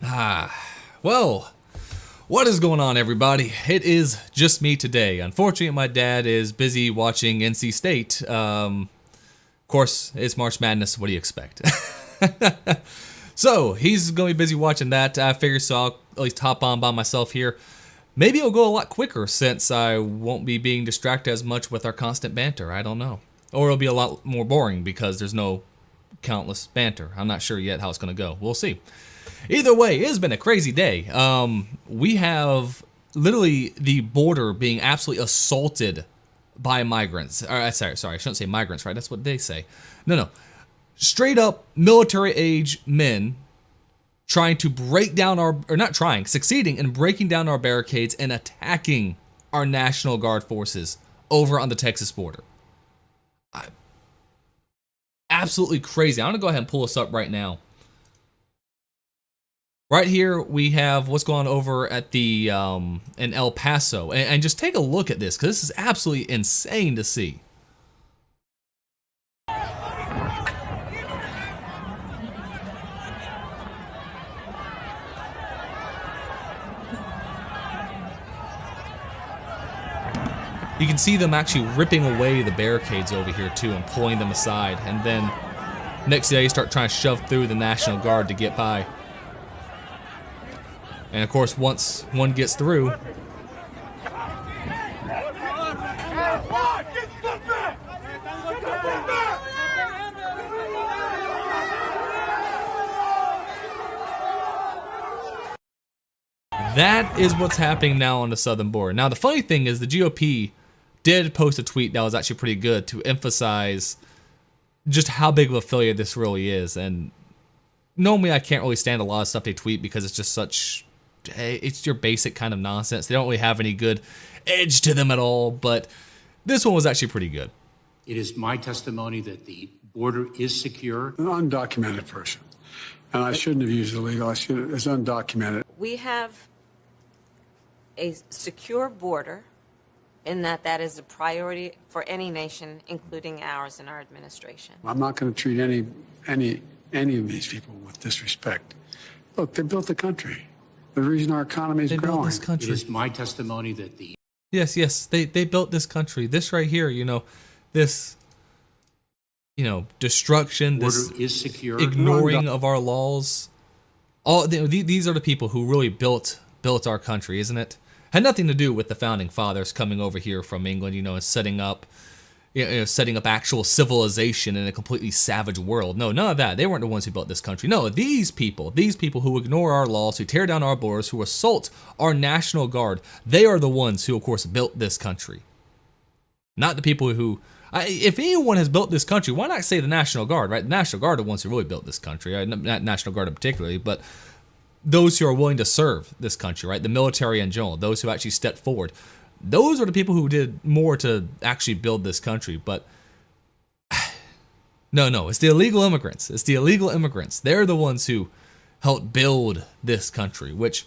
Well, what is going on, everybody? It is just me today. Unfortunately, my dad is busy watching NC State. Of course, it's March Madness. What do you expect? So, he's going to be busy watching that. I figure so I'll at least hop on by myself here. Maybe it'll go a lot quicker since I won't be being distracted as much with our constant banter. I don't know. Or it'll be a lot more boring because there's no countless banter. I'm not sure yet how it's going to go. We'll see. Either way, it has been a crazy day. We have literally the border being absolutely assaulted by migrants. Sorry, I shouldn't say migrants, right? That's what they say. No. Straight up military age men trying to break down succeeding in breaking down our barricades and attacking our National Guard forces over on the Texas border. Absolutely crazy. I'm going to go ahead and pull this up right now. Right here, we have what's going on over at the in El Paso, and just take a look at this because this is absolutely insane to see. You can see them actually ripping away the barricades over here too and pulling them aside, and then next day you start trying to shove through the National Guard to get by. And of course, once one gets through, that is what's happening now on the southern border. Now, the funny thing is the GOP did post a tweet that was actually pretty good to emphasize just how big of a failure this really is. And normally I can't really stand a lot of stuff they tweet because it's just it's your basic kind of nonsense. They don't really have any good edge to them at all, but this one was actually pretty good. It is my testimony that the border is secure. An undocumented person. And I shouldn't have used illegal. It's undocumented. We have a secure border in that is a priority for any nation, including ours and our administration. I'm not going to treat any of these people with disrespect. Look, they built the country. The reason our economy is growing. This country. It is my testimony that the Yes, they built this country. This right here, this, destruction, border this is secure. ignoring of our laws. These are the people who really built our country, isn't it? Had nothing to do with the founding fathers coming over here from England, and setting up actual civilization in a completely savage world. No, none of that. They weren't the ones who built this country. No, these people who ignore our laws, who tear down our borders, who assault our National Guard, they are the ones who, of course, built this country. Not the people who, if anyone has built this country, why not say the National Guard, right? The National Guard are the ones who really built this country, right? Not National Guard particularly, but those who are willing to serve this country, right? The military in general, those who actually stepped forward. Those are the people who did more to actually build this country. But no, it's the illegal immigrants. They're the ones who helped build this country, which,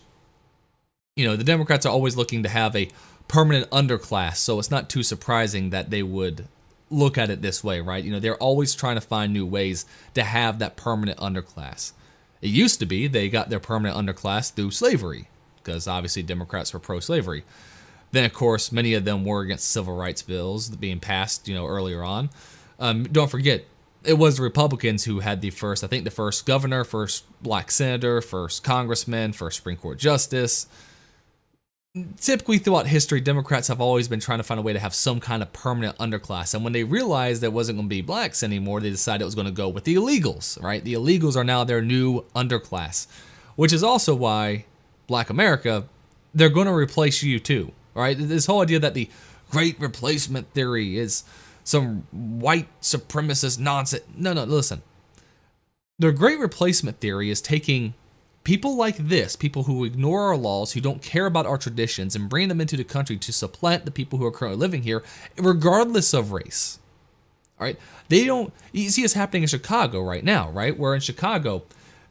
the Democrats are always looking to have a permanent underclass. So it's not too surprising that they would look at it this way, right? They're always trying to find new ways to have that permanent underclass. It used to be they got their permanent underclass through slavery, because obviously Democrats were pro-slavery. Then, of course, many of them were against civil rights bills being passed, earlier on. Don't forget, it was the Republicans who had the first governor, first black senator, first congressman, first Supreme Court justice. Typically, throughout history, Democrats have always been trying to find a way to have some kind of permanent underclass. And when they realized there wasn't going to be blacks anymore, they decided it was going to go with the illegals, right? The illegals are now their new underclass, which is also why Black America, they're going to replace you too. Right? This whole idea that the Great Replacement theory is some white supremacist nonsense. No, listen. The Great Replacement theory is taking people like this, people who ignore our laws, who don't care about our traditions, and bring them into the country to supplant the people who are currently living here, regardless of race. All right? You see it's happening in Chicago right now, right? Where in Chicago,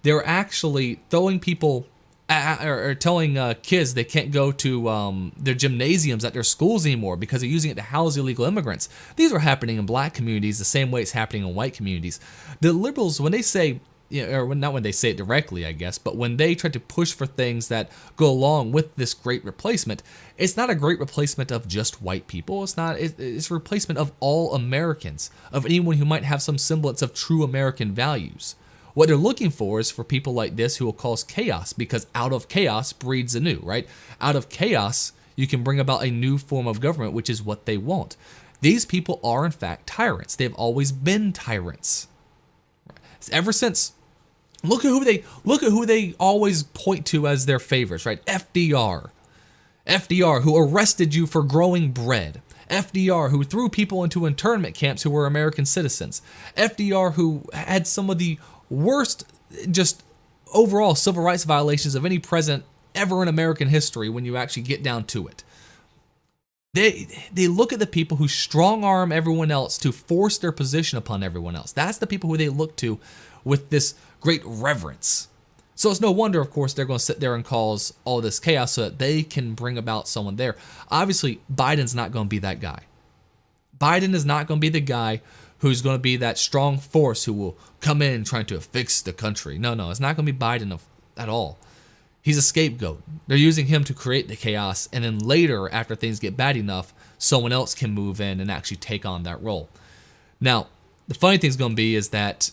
they're actually throwing people or telling kids they can't go to their gymnasiums at their schools anymore because they're using it to house illegal immigrants. These are happening in black communities the same way it's happening in white communities. The liberals, when they say or not when they say it directly, I guess, but when they try to push for things that go along with this great replacement, it's not a great replacement of just white people. It's not. It's a replacement of all Americans, of anyone who might have some semblance of true American values. What they're looking for is for people like this who will cause chaos, because out of chaos breeds anew, right? Out of chaos, you can bring about a new form of government, which is what they want. These people are, in fact, tyrants. They've always been tyrants. Ever since, look at who they always point to as their favorites, right? FDR, who arrested you for growing bread. FDR, who threw people into internment camps who were American citizens. FDR, who had some of the worst, just overall civil rights violations of any president ever in American history when you actually get down to it. They look at the people who strong arm everyone else to force their position upon everyone else. That's the people who they look to with this great reverence. So it's no wonder, of course, they're going to sit there and cause all this chaos so that they can bring about someone there. Obviously, Biden's not going to be that guy. Biden is not going to be the guy who's going to be that strong force who will come in trying to fix the country. No, it's not going to be Biden at all. He's a scapegoat. They're using him to create the chaos, and then later, after things get bad enough, someone else can move in and actually take on that role. Now, the funny thing is going to be is that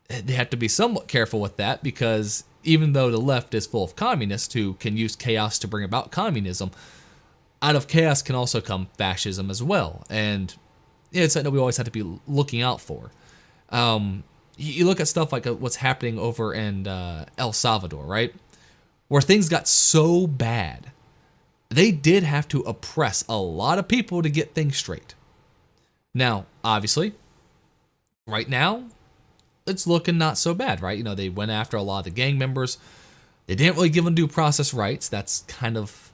they have to be somewhat careful with that, because even though the left is full of communists who can use chaos to bring about communism, out of chaos can also come fascism as well. And it's something that we always have to be looking out for. You look at stuff like what's happening over in El Salvador, right? Where things got so bad, they did have to oppress a lot of people to get things straight. Now, obviously, right now, it's looking not so bad, right? You know, they went after a lot of the gang members. They didn't really give them due process rights. That's kind of,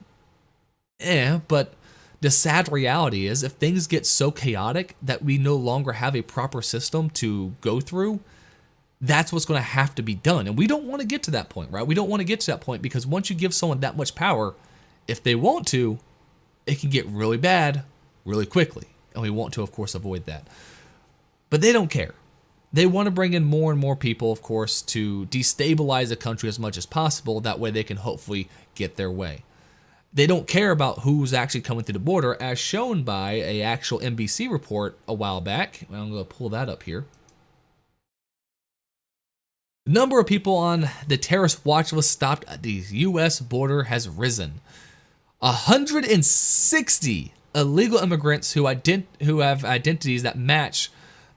but the sad reality is if things get so chaotic that we no longer have a proper system to go through, that's what's going to have to be done. And we don't want to get to that point, right? We don't want to get to that point, because once you give someone that much power, if they want to, it can get really bad really quickly. And we want to, of course, avoid that. But they don't care. They want to bring in more and more people, of course, to destabilize the country as much as possible. That way they can hopefully get their way. They don't care about who's actually coming through the border, as shown by an actual NBC report a while back. I'm going to pull that up here. The number of people on the terrorist watch list stopped at the U.S. border has risen. 160 illegal immigrants who have identities that match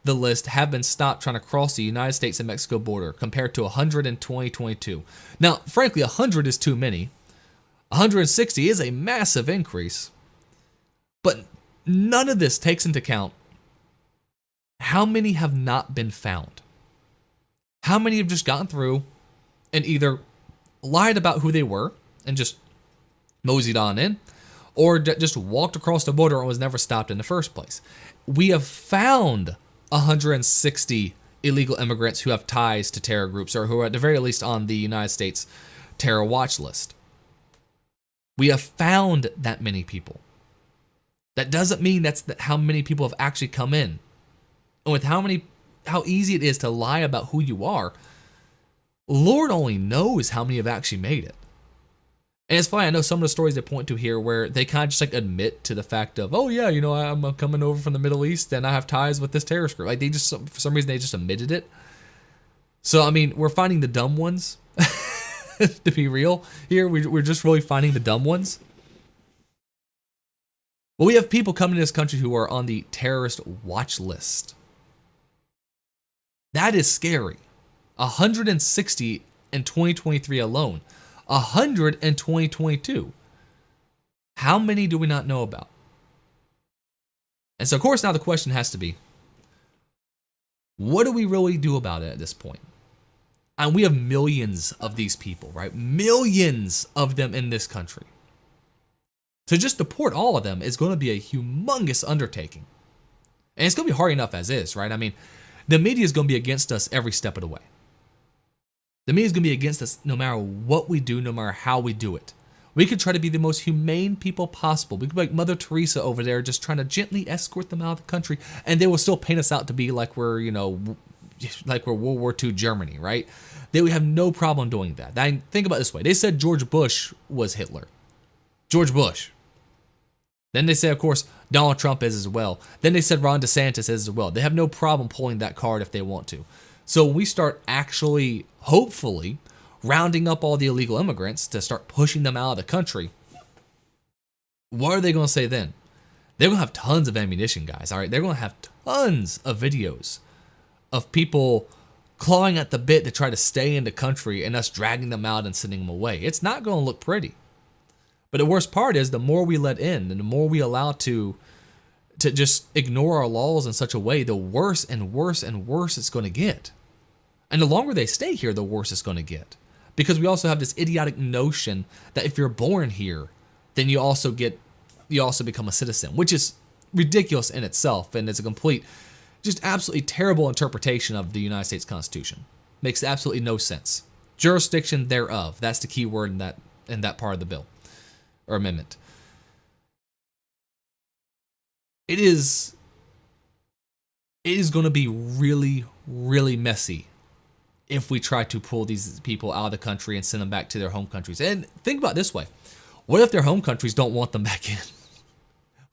the list have been stopped trying to cross the United States and Mexico border, compared to 100 in 2022. Now, frankly, 100 is too many. 160 is a massive increase. But none of this takes into account how many have not been found. How many have just gotten through and either lied about who they were and just moseyed on in, or just walked across the border and was never stopped in the first place. We have found 160 illegal immigrants who have ties to terror groups, or who are at the very least on the United States terror watch list. We have found that many people. That doesn't mean that's how many people have actually come in. And with how easy it is to lie about who you are, Lord only knows how many have actually made it. And it's funny, I know some of the stories they point to here where they kind of just like admit to the fact of, oh yeah, you know, I'm coming over from the Middle East and I have ties with this terrorist group. Like they just, for some reason, they just admitted it. So, I mean, we're finding the dumb ones, to be real here. We're just really finding the dumb ones. But we have people coming to this country who are on the terrorist watch list. That is scary. 160 in 2023 alone. 100 in 2022. How many do we not know about? And so, of course, now the question has to be, what do we really do about it at this point? And we have millions of these people, right? Millions of them in this country. To just deport all of them is going to be a humongous undertaking. And it's going to be hard enough as is, right? I mean, the media is going to be against us every step of the way. The media is going to be against us no matter what we do, no matter how we do it. We could try to be the most humane people possible. We could be like Mother Teresa over there, just trying to gently escort them out of the country, and they will still paint us out to be like we're, like we're World War II Germany, right? They would have no problem doing that. Now, think about it this way. They said George Bush was Hitler. George Bush. Then they say, of course, Donald Trump is as well. Then they said Ron DeSantis is as well. They have no problem pulling that card if they want to. So when we start actually, hopefully, rounding up all the illegal immigrants to start pushing them out of the country, what are they going to say then? They're going to have tons of ammunition, guys, all right? They're going to have tons of videos of people clawing at the bit to try to stay in the country and us dragging them out and sending them away. It's not going to look pretty. But the worst part is the more we let in and the more we allow to just ignore our laws in such a way, the worse and worse and worse it's going to get. And the longer they stay here, the worse it's going to get. Because we also have this idiotic notion that if you're born here, then you also become a citizen, which is ridiculous in itself, and it's a complete, just absolutely terrible interpretation of the United States Constitution. Makes absolutely no sense. Jurisdiction thereof, that's the key word in that part of the bill or amendment. It is going to be really, really messy if we try to pull these people out of the country and send them back to their home countries. And think about it this way. What if their home countries don't want them back in?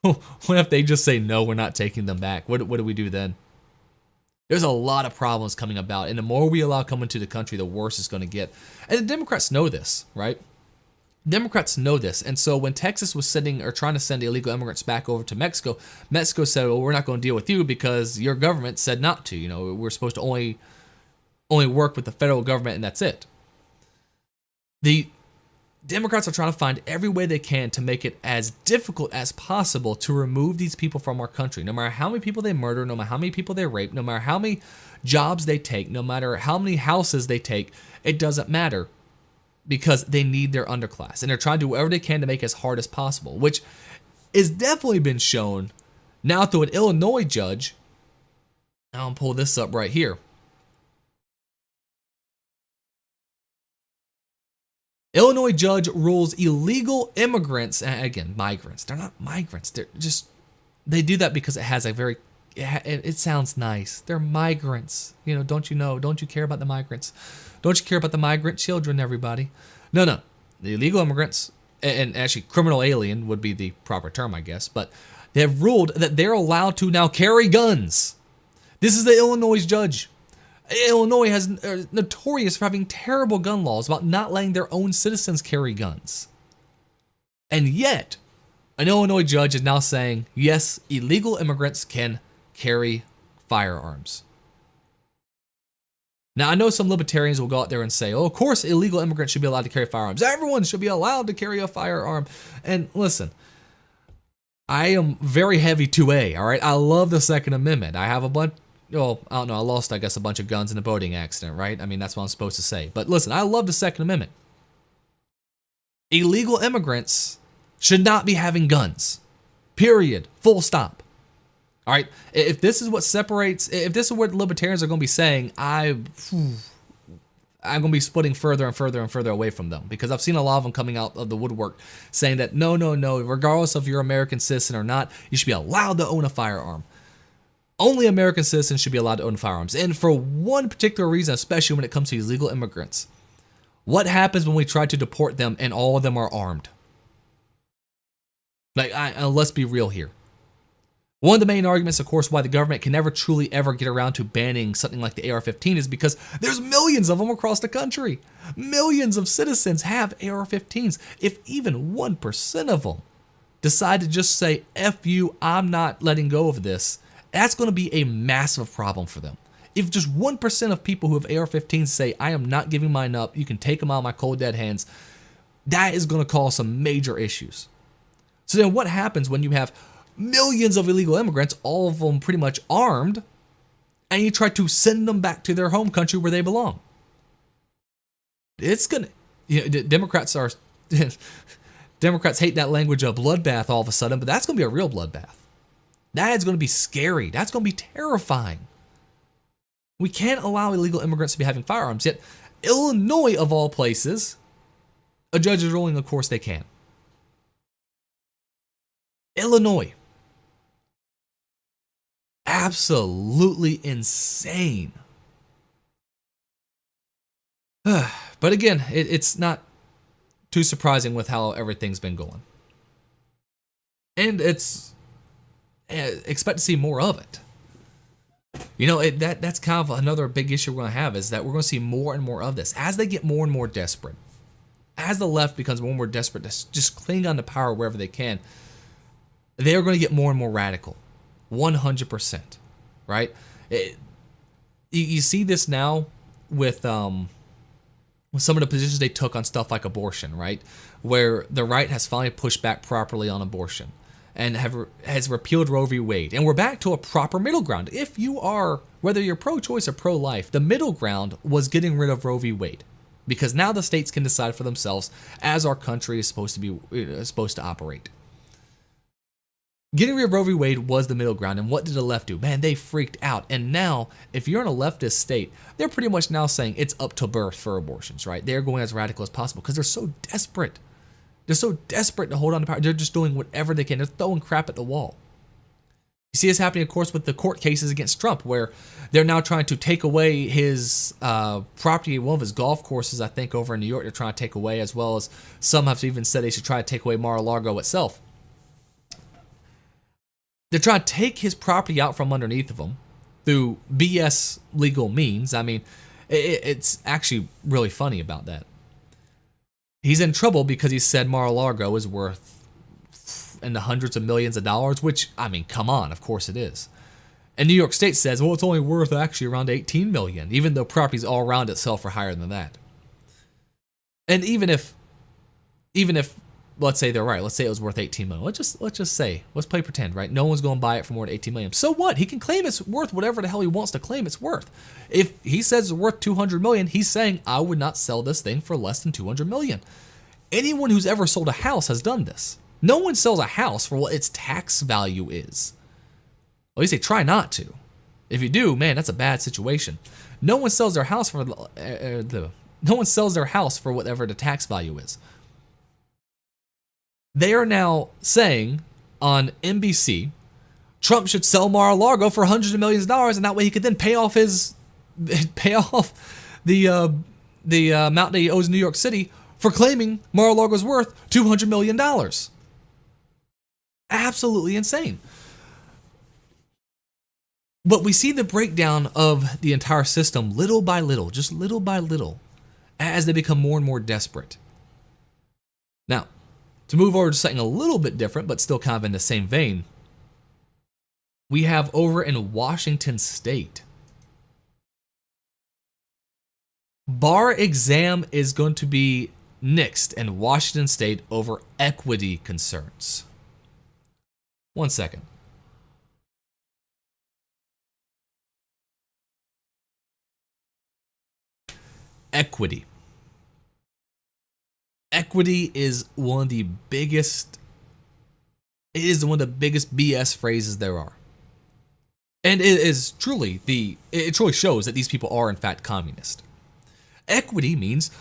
What if they just say, no, we're not taking them back? What do we do then? There's a lot of problems coming about. And the more we allow coming to the country, the worse it's going to get. And the Democrats know this, right? Democrats know this. And so when Texas was trying to send illegal immigrants back over to Mexico, Mexico said, well, we're not going to deal with you because your government said not to. You know, we're supposed to only work with the federal government and that's it. The Democrats are trying to find every way they can to make it as difficult as possible to remove these people from our country. No matter how many people they murder, no matter how many people they rape, no matter how many jobs they take, no matter how many houses they take, it doesn't matter. Because they need their underclass. And they're trying to do whatever they can to make it as hard as possible, which is definitely been shown now through an Illinois judge. I'll pull this up right here. Illinois judge rules illegal immigrants, and again, migrants. They're not migrants. They do that because it has a very, it sounds nice. They're migrants. Don't you care about the migrants? Don't you care about the migrant children, everybody? No. The illegal immigrants, and actually criminal alien would be the proper term, I guess, but they have ruled that they're allowed to now carry guns. This is the Illinois judge. Illinois is notorious for having terrible gun laws about not letting their own citizens carry guns. And yet, an Illinois judge is now saying, yes, illegal immigrants can carry firearms. Now, I know some libertarians will go out there and say, oh, of course, illegal immigrants should be allowed to carry firearms. Everyone should be allowed to carry a firearm. And listen, I am very heavy 2A, all right? I love the Second Amendment. I have a bunch, well, I don't know, I lost, I guess, a bunch of guns in a boating accident, right? I mean, that's what I'm supposed to say. But listen, I love the Second Amendment. Illegal immigrants should not be having guns. Period. Full stop. All right, if this is what libertarians are going to be saying, I'm going to be splitting further and further and further away from them, because I've seen a lot of them coming out of the woodwork saying that no, regardless of if you're an American citizen or not, you should be allowed to own a firearm. Only American citizens should be allowed to own firearms. And for one particular reason, especially when it comes to illegal immigrants. What happens when we try to deport them and all of them are armed? Let's be real here. One of the main arguments, of course, why the government can never truly ever get around to banning something like the AR-15 is because there's millions of them across the country. Millions of citizens have AR-15s. If even 1% of them decide to just say, F you, I'm not letting go of this, that's going to be a massive problem for them. If just 1% of people who have AR-15s say, I am not giving mine up, you can take them out of my cold dead hands, that is going to cause some major issues. So then what happens when you have millions of illegal immigrants, all of them pretty much armed, and you try to send them back to their home country where they belong? It's gonna, Democrats hate that language of bloodbath all of a sudden, but that's gonna be a real bloodbath. That is gonna be scary. That's gonna be terrifying. We can't allow illegal immigrants to be having firearms, yet Illinois, of all places, a judge is ruling, of course, they can. Illinois. Absolutely insane But again, it's not too surprising with how everything's been going. And it's expect to see more of it. You know, that's kind of another big issue we're going to have, is that we're going to see more and more of this as they get more and more desperate. As the left becomes more and more desperate to just cling on to power wherever they can, they are going to get more and more radical. 100%. Right? You see this now with some of the positions they took on stuff like abortion, right? Where the right has finally pushed back properly on abortion and has repealed Roe v. Wade. And we're back to a proper middle ground. If you are, whether you're pro-choice or pro-life, the middle ground was getting rid of Roe v. Wade. Because now the states can decide for themselves as our country is supposed to operate. Getting rid of Roe v. Wade was the middle ground, and what did the left do? Man, they freaked out. And now, if you're in a leftist state, they're pretty much now saying it's up to birth for abortions, right? They're going as radical as possible because they're so desperate. They're so desperate to hold on to power. They're just doing whatever they can. They're throwing crap at the wall. You see this happening, of course, with the court cases against Trump, where they're now trying to take away his property, one of his golf courses, I think, over in New York, they're trying to take away, as well as some have even said they should try to take away Mar-a-Lago itself. They're trying to take his property out from underneath of him through BS legal means. I mean, it's actually really funny about that. He's in trouble because he said Mar-a-Lago is worth in the hundreds of millions of dollars, which, I mean, come on, of course it is. And New York State says, well, it's only worth actually around 18 million, even though properties all around itself are higher than that. And even if, let's say they're right, let's say it was worth 18 million. Let's just say, let's play pretend, right? No one's going to buy it for more than 18 million. So what? He can claim it's worth whatever the hell he wants to claim it's worth. If he says it's worth 200 million, he's saying, I would not sell this thing for less than 200 million. Anyone who's ever sold a house has done this. No one sells a house for what its tax value is. At least they try not to. If you do, man, that's a bad situation. No one sells their house for no one sells their house for whatever the tax value is. They are now saying on NBC, Trump should sell Mar-a-Lago for hundreds of millions of dollars, and that way he could then pay off the amount that he owes New York City for claiming Mar-a-Lago's worth $200 million. Absolutely insane. But we see the breakdown of the entire system little by little, just little by little, as they become more and more desperate. Now, to move over to something a little bit different, but still kind of in the same vein, we have over in Washington State, bar exam is going to be nixed in Washington State over equity concerns. 1 second. Equity. Equity is one of the biggest, it is one of the biggest BS phrases there are. And it truly shows that these people are in fact communist. Equity means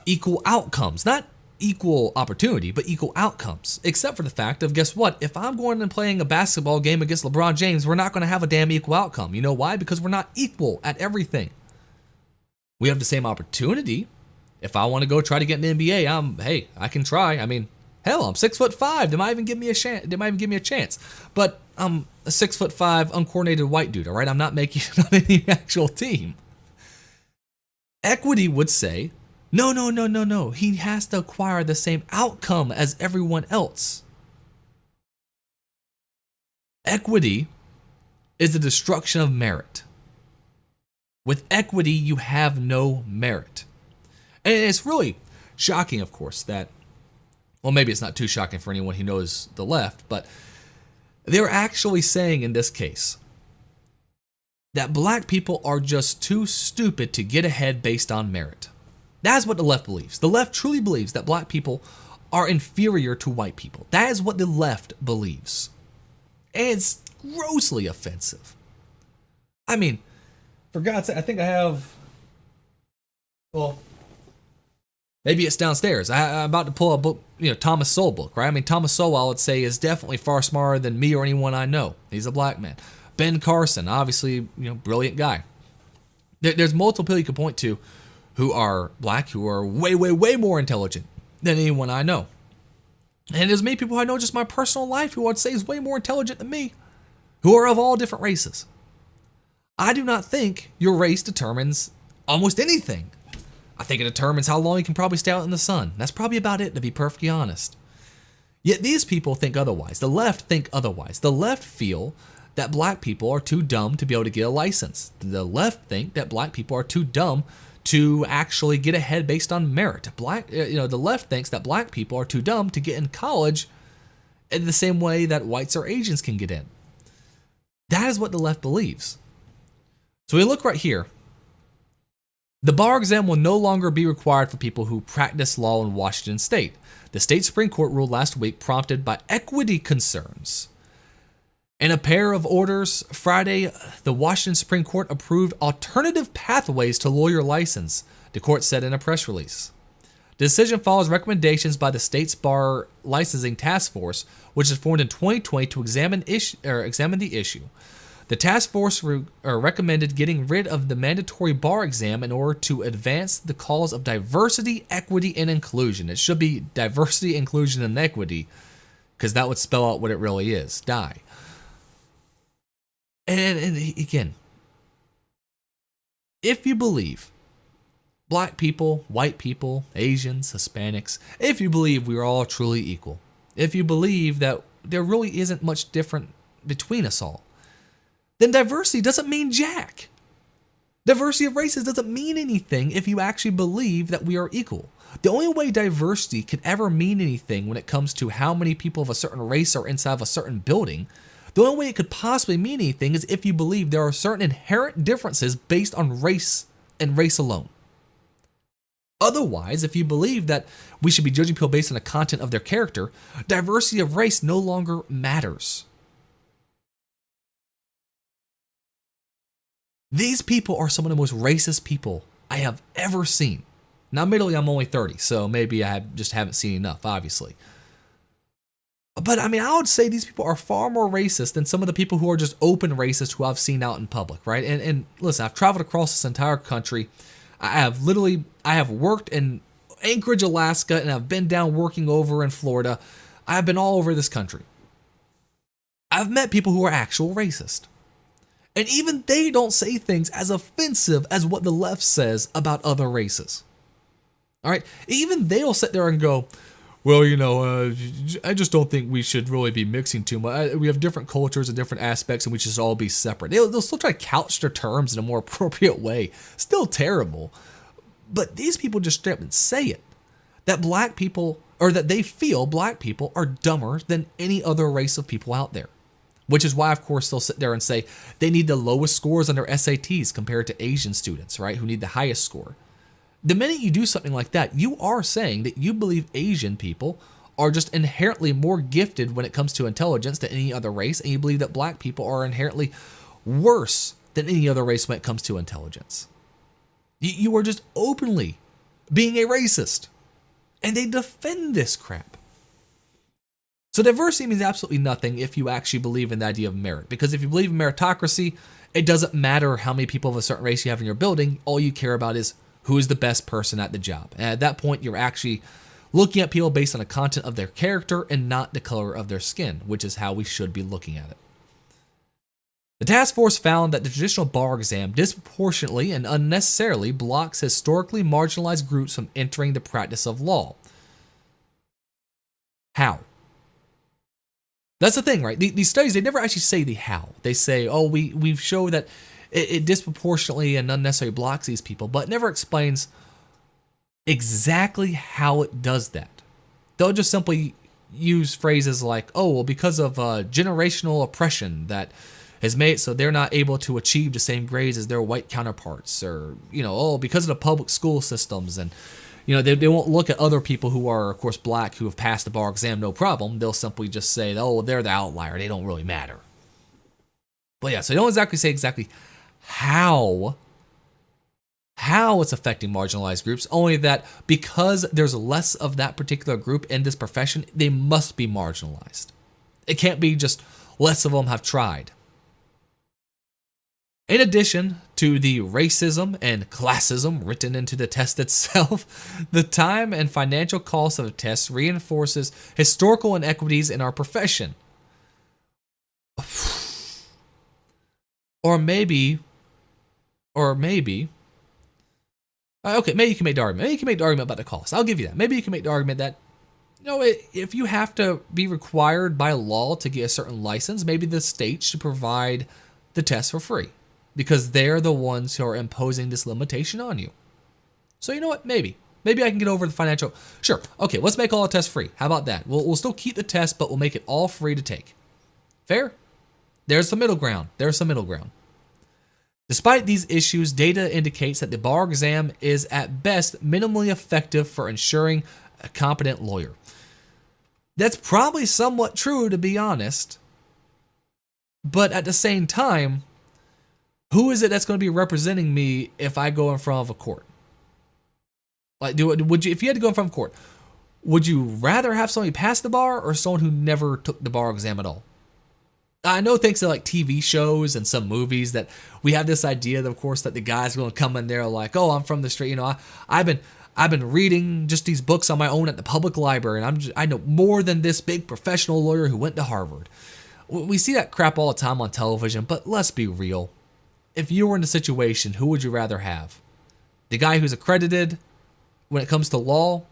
equal outcomes, not equal opportunity, but equal outcomes. Except for the fact of, guess what? If I'm going and playing a basketball game against LeBron James, we're not going to have a damn equal outcome. You know why? Because we're not equal at everything. We have the same opportunity. If I want to go try to get in the NBA, I can try. I mean, hell, I'm 6'5". They might even give me a chance. But I'm a 6'5" uncoordinated white dude. All right, I'm not making it on any actual team. Equity would say, no. He has to acquire the same outcome as everyone else. Equity is the destruction of merit. With equity, you have no merit. And it's really shocking, of course, that, well, maybe it's not too shocking for anyone who knows the left, but they're actually saying in this case that black people are just too stupid to get ahead based on merit. That's what the left believes. The left truly believes that black people are inferior to white people. That is what the left believes. And it's grossly offensive. I mean, for God's sake, I think I have, well, maybe it's downstairs. I'm about to pull a book, Thomas Sowell book, right? I mean, Thomas Sowell, I would say, is definitely far smarter than me or anyone I know. He's a black man. Ben Carson, obviously, brilliant guy. There's multiple people you can point to who are black who are way, way, way more intelligent than anyone I know. And there's many people I know just in my personal life who I'd say is way more intelligent than me, who are of all different races. I do not think your race determines almost anything. I think it determines how long you can probably stay out in the sun. That's probably about it, to be perfectly honest. Yet these people think otherwise. The left think otherwise. The left feel that black people are too dumb to be able to get a license. The left think that black people are too dumb to actually get ahead based on merit. The left thinks that black people are too dumb to get in college in the same way that whites or Asians can get in. That is what the left believes. So we look right here. The bar exam will no longer be required for people who practice law in Washington state. The state Supreme Court ruled last week, prompted by equity concerns. In a pair of orders Friday, the Washington Supreme Court approved alternative pathways to lawyer license, the court said in a press release. The decision follows recommendations by the state's bar licensing task force, which was formed in 2020 to examine the issue. The task force recommended getting rid of the mandatory bar exam in order to advance the cause of diversity, equity, and inclusion. It should be diversity, inclusion, and equity, because that would spell out what it really is. And again, if you believe black people, white people, Asians, Hispanics, if you believe we are all truly equal, if you believe that there really isn't much different between us all, then diversity doesn't mean jack. Diversity of races doesn't mean anything if you actually believe that we are equal. The only way diversity could ever mean anything when it comes to how many people of a certain race are inside of a certain building, the only way it could possibly mean anything is if you believe there are certain inherent differences based on race and race alone. Otherwise, if you believe that we should be judging people based on the content of their character, diversity of race no longer matters. These people are some of the most racist people I have ever seen. Now, admittedly, I'm only 30, so maybe I just haven't seen enough, obviously. But I mean, I would say these people are far more racist than some of the people who are just open racist who I've seen out in public, right? And listen, I've traveled across this entire country. I have worked in Anchorage, Alaska, and I've been down working over in Florida. I've been all over this country. I've met people who are actual racist. And even they don't say things as offensive as what the left says about other races. All right? Even they'll sit there and go, well, I just don't think we should really be mixing too much. We have different cultures and different aspects, and we should all be separate. They'll still try to couch their terms in a more appropriate way. Still terrible. But these people just straight up and say it. That black people, or that they feel black people are dumber than any other race of people out there. Which is why, of course, they'll sit there and say they need the lowest scores on their SATs compared to Asian students, right, who need the highest score. The minute you do something like that, you are saying that you believe Asian people are just inherently more gifted when it comes to intelligence than any other race, and you believe that black people are inherently worse than any other race when it comes to intelligence. You are just openly being a racist, and they defend this crap. So diversity means absolutely nothing if you actually believe in the idea of merit. Because if you believe in meritocracy, it doesn't matter how many people of a certain race you have in your building. All you care about is who is the best person at the job. And at that point, you're actually looking at people based on the content of their character and not the color of their skin, which is how we should be looking at it. The task force found that the traditional bar exam disproportionately and unnecessarily blocks historically marginalized groups from entering the practice of law. How? That's the thing, right? These studies, they never actually say the how. They say, oh, we show that it disproportionately and unnecessarily blocks these people, but it never explains exactly how it does that. They'll just simply use phrases like, oh, well, because of generational oppression that has made it so they're not able to achieve the same grades as their white counterparts, or, oh, because of the public school systems, and they won't look at other people who are, of course, black who have passed the bar exam, no problem. They'll simply just say, oh, they're the outlier. They don't really matter. But yeah, so they don't exactly say how it's affecting marginalized groups, only that because there's less of that particular group in this profession, they must be marginalized. It can't be just less of them have tried. In addition to the racism and classism written into the test itself, the time and financial cost of the test reinforces historical inequities in our profession. Or maybe, okay, maybe you can make the argument. Maybe you can make the argument about the cost. I'll give you that. Maybe you can make the argument that, if you have to be required by law to get a certain license, maybe the state should provide the test for free because they're the ones who are imposing this limitation on you. So you know what? Maybe I can get over the financial. Sure. Okay, let's make all the tests free. How about that? We'll still keep the test, but we'll make it all free to take. Fair? There's some middle ground. Despite these issues, data indicates that the bar exam is at best minimally effective for ensuring a competent lawyer. That's probably somewhat true, to be honest. But at the same time, who is it that's going to be representing me if I go in front of a court? Like, would you, if you had to go in front of a court, would you rather have somebody pass the bar or someone who never took the bar exam at all? I know thanks to like TV shows and some movies that we have this idea that, of course, that the guy's going to come in there like, oh, I'm from the street. I've been reading just these books on my own at the public library, and I know more than this big professional lawyer who went to Harvard. We see that crap all the time on television, but let's be real. If you were in a situation, who would you rather have? The guy who's accredited when it comes to law,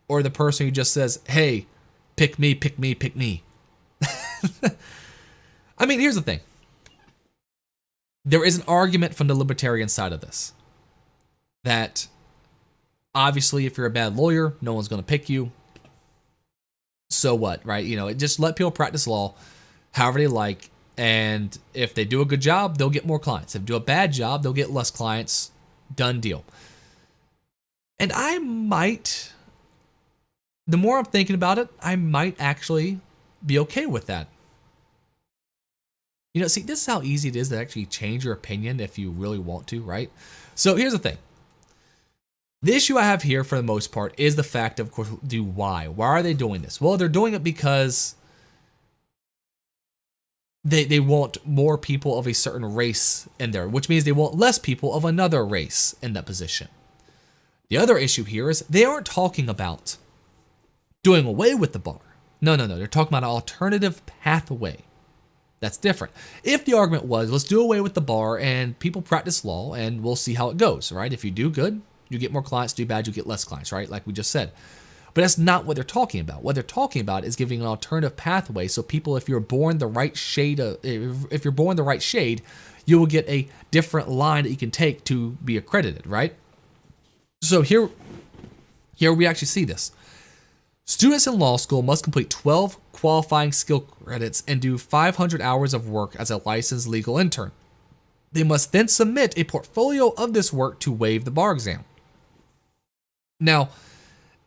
or the person who just says, hey, pick me, pick me, pick me? I mean, here's the thing. There is an argument from the libertarian side of this that obviously if you're a bad lawyer, no one's going to pick you. So what, right? Just let people practice law however they like. And if they do a good job, they'll get more clients. If they do a bad job, they'll get less clients. Done deal. And the more I'm thinking about it, I might actually be okay with that. See, this is how easy it is to actually change your opinion if you really want to, right? So here's the thing. The issue I have here for the most part is the fact of course, why? Why are they doing this? Well, they're doing it because they want more people of a certain race in there, which means they want less people of another race in that position. The other issue here is they aren't talking about doing away with the bar. No. They're talking about an alternative pathway. That's different. If the argument was, let's do away with the bar and people practice law and we'll see how it goes, right? If you do good, you get more clients. Do bad, you get less clients, right? Like we just said. But that's not what they're talking about. What they're talking about is giving an alternative pathway so people, if you're born the right shade, you will get a different line that you can take to be accredited, right? So here we actually see this. Students in law school must complete 12 qualifying skill credits and do 500 hours of work as a licensed legal intern. They must then submit a portfolio of this work to waive the bar exam. Now,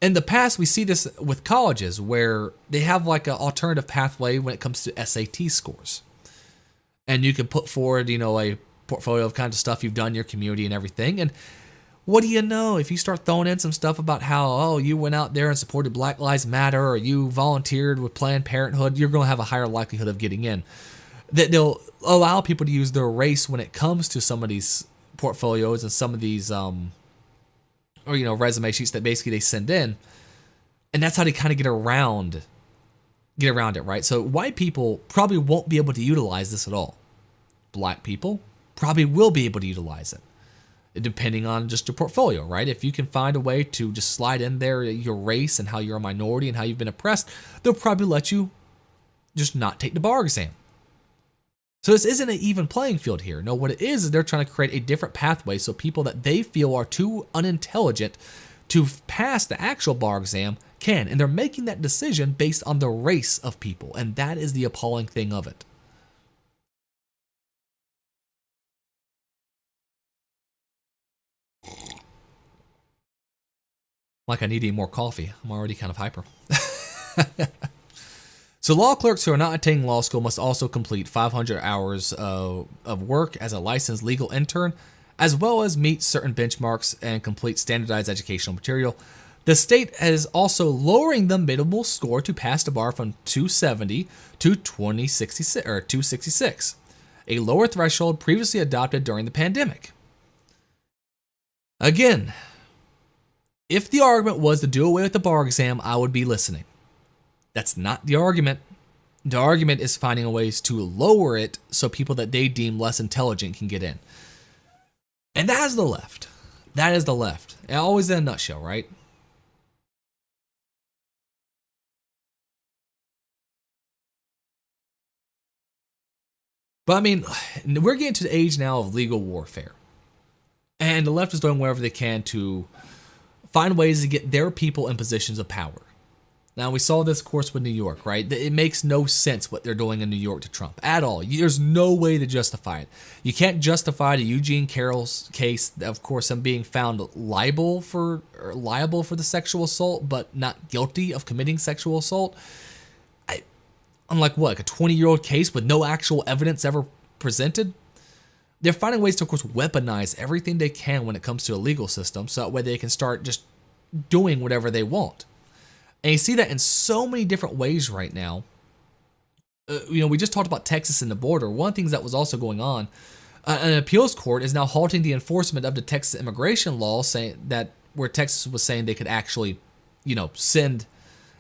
in the past, we see this with colleges where they have like an alternative pathway when it comes to SAT scores. And you can put forward, a portfolio of kind of stuff you've done in your community and everything. And what do you know? If you start throwing in some stuff about how, you went out there and supported Black Lives Matter or you volunteered with Planned Parenthood, you're going to have a higher likelihood of getting in. That they'll allow people to use their race when it comes to some of these portfolios and some of these, resume sheets that basically they send in. And that's how they kind of get around it, right? So white people probably won't be able to utilize this at all. Black people probably will be able to utilize it, depending on just your portfolio, right? If you can find a way to just slide in there your race and how you're a minority and how you've been oppressed, they'll probably let you just not take the bar exam. So this isn't an even playing field here. No, what it is they're trying to create a different pathway so people that they feel are too unintelligent to pass the actual bar exam can. And they're making that decision based on the race of people. And that is the appalling thing of it. Like I need to eat more coffee. I'm already kind of hyper. So law clerks who are not attending law school must also complete 500 hours of work as a licensed legal intern, as well as meet certain benchmarks and complete standardized educational material. The state is also lowering the minimal score to pass the bar from 270 to 266. a lower threshold previously adopted during the pandemic. Again, if the argument was to do away with the bar exam, I would be listening. That's not the argument. The argument is finding ways to lower it so people that they deem less intelligent can get in. And that is the left. That is the left. And always in a nutshell, right? But I mean, we're getting to the age now of legal warfare. And the left is doing whatever they can to find ways to get their people in positions of power. Now, we saw this, of course, with New York, right? It makes no sense what they're doing in New York to Trump at all. There's no way to justify it. You can't justify the Eugene Carroll's case, of course, him being found liable for the sexual assault, but not guilty of committing sexual assault. Unlike what, like a 20-year-old case with no actual evidence ever presented? They're finding ways to, of course, weaponize everything they can when it comes to a legal system, so that way they can start just doing whatever they want. And you see that in so many different ways right now. We just talked about Texas and the border. One of the things that was also going on, an appeals court is now halting the enforcement of the Texas immigration law, saying that where Texas was saying they could actually, send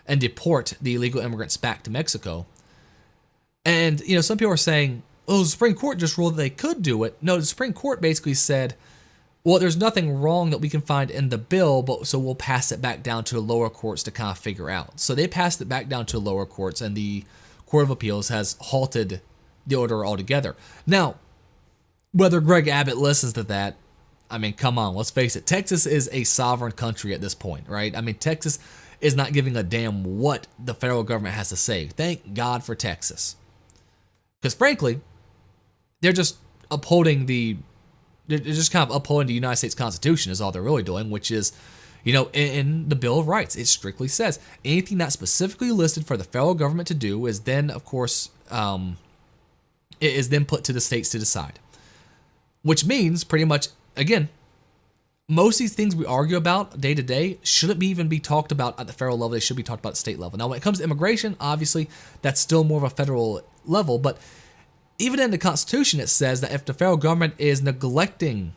and deport the illegal immigrants back to Mexico. And, some people are saying, oh, the Supreme Court just ruled that they could do it. No, the Supreme Court basically said, well, there's nothing wrong that we can find in the bill, but so we'll pass it back down to the lower courts to kind of figure out. So they passed it back down to the lower courts, and the Court of Appeals has halted the order altogether. Now, whether Greg Abbott listens to that, I mean, come on, let's face it. Texas is a sovereign country at this point, right? I mean, Texas is not giving a damn what the federal government has to say. Thank God for Texas. Because frankly, they're just upholding they're just kind of upholding the United States Constitution is all they're really doing, which is, in the Bill of Rights, it strictly says anything that's specifically listed for the federal government to do is then, of course, it is then put to the states to decide. Which means, pretty much, again, most of these things we argue about day to day shouldn't even be talked about at the federal level. They should be talked about at the state level. Now, when it comes to immigration, obviously, that's still more of a federal level, but even in the Constitution, it says that if the federal government is neglecting